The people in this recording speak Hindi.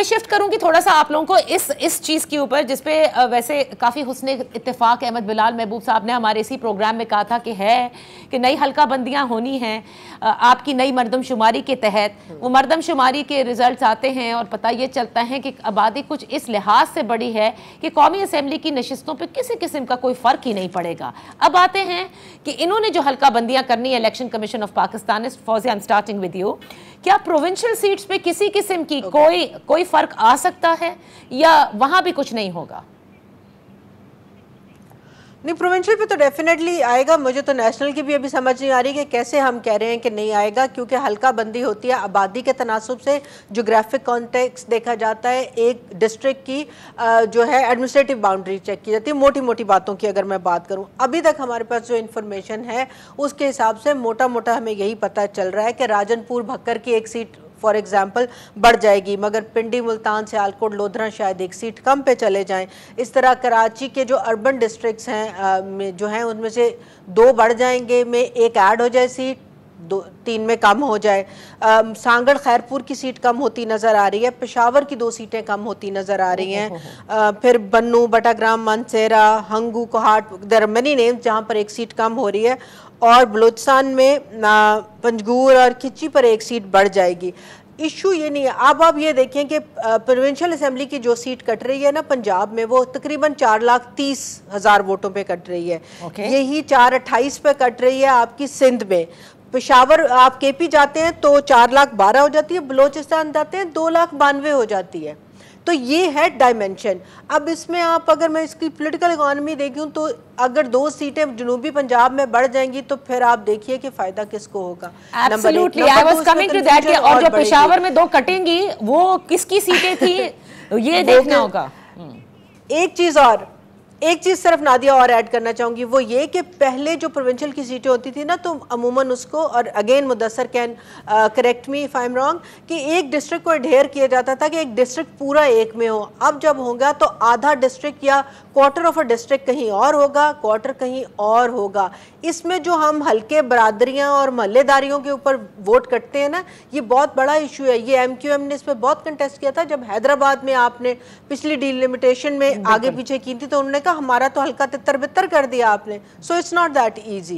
शिफ्ट करूंगी थोड़ा सा आप लोगों को इस चीज के ऊपर, जिसपे वैसे काफी हुस्ने इत्तेफाक अहमद बिलाल महबूब साहब ने हमारे इसी प्रोग्राम में कहा था कि नई हल्का बंदियां होनी हैं आपकी नई मरदमशुमारी के तहत। वो मरदमशुमारी के रिजल्ट्स आते हैं और पता ये चलता है कि आबादी कुछ इस लिहाज से बड़ी है कि कौमी असम्बली की नशिस्तों पर किसी किस्म का कोई फर्क ही नहीं पड़ेगा। अब आते हैं कि इन्होंने जो हल्का बंदियां करनी है, इलेक्शन कमीशन ऑफ पाकिस्तान, फौजी I am starting with you, क्या प्रोविंशियल सीट्स पे किसी किस्म की कोई फर्क आ सकता है या वहां भी कुछ नहीं होगा? नहीं, प्रोविंशियल पे तो डेफिनेटली आएगा। मुझे तो नेशनल की भी अभी समझ नहीं आ रही कि कैसे हम कह रहे हैं कि नहीं आएगा, क्योंकि हल्का बंदी होती है आबादी के तनासुब से, जोग्राफिक कॉन्टेक्स्ट देखा जाता है, एक डिस्ट्रिक्ट की जो है एडमिनिस्ट्रेटिव बाउंड्री चेक की जाती है। मोटी मोटी बातों की अगर मैं बात करूं, अभी तक हमारे पास जो इन्फॉर्मेशन है उसके हिसाब से मोटा मोटा हमें यही पता चल रहा है कि राजनपुर भक्कर की एक सीट फॉर एग्जाम्पल बढ़ जाएगी, मगर पिंडी, मुल्तान, सियालकोट, लोधरा शायद एक सीट कम पे चले जाएं। इस तरह कराची के जो अर्बन डिस्ट्रिक्ट्स हैं जो हैं उनमें से 2 बढ़ जाएंगे, में एक ऐड हो जाए सीट, 3 में कम हो जाए। सांगड़ खैरपुर की सीट कम होती नज़र आ रही है, पेशावर की 2 सीटें कम होती नज़र आ रही हैं। फिर Bannu, Battagram, Mansehra, Hangu, Kohat, there are many names जहाँ पर एक सीट कम हो रही है। और बलूचिस्तान में पंजगूर और खिची पर एक सीट बढ़ जाएगी। इशू ये नहीं है। अब आप ये देखें कि प्रोविंशियल असेंबली की जो सीट कट रही है ना पंजाब में, वो तकरीबन 4,30,000 वोटों पे कट रही है। यही 428 पे कट रही है आपकी सिंध में। पेशावर आप केपी जाते हैं तो 4,12,000 हो जाती है, बलोचिस्तान जाते हैं 2,92,000 हो जाती है। तो ये है डायमेंशन। अब इसमें आप अगर मैं इसकी पॉलिटिकल इकोनॉमी देखूं तो अगर 2 सीटें जनूबी पंजाब में बढ़ जाएंगी तो फिर आप देखिए कि फायदा किसको होगा। Absolutely, I was coming to that, और जो पेशावर में 2 कटेंगी वो किसकी सीटें थी ये देखना होगा। एक चीज सिर्फ नादिया और ऐड करना चाहूंगी, वो ये कि पहले जो प्रोविंशियल की सीटें होती थी ना, तो अमूमन उसको, और again Mudassar can correct me if I am wrong, कि एक डिस्ट्रिक्ट को अडेयर किया जाता था कि एक डिस्ट्रिक्ट पूरा एक में हो। अब जब होगा तो आधा डिस्ट्रिक्ट या क्वार्टर ऑफ अ डिस्ट्रिक्ट कहीं और होगा, क्वार्टर कहीं और होगा। इसमें जो हम हल्के बरादरियां और महल्लेदारियों के ऊपर वोट करते हैं ना, ये बहुत बड़ा इशू है। ये MQM ने इस पर बहुत कंटेस्ट किया था जब हैदराबाद में आपने पिछली डिलिमिटेशन में आगे पीछे की थी, तो उन्होंने कहा हमारा तो हल्का तितर बितर कर दिया आपने। So it's not that easy.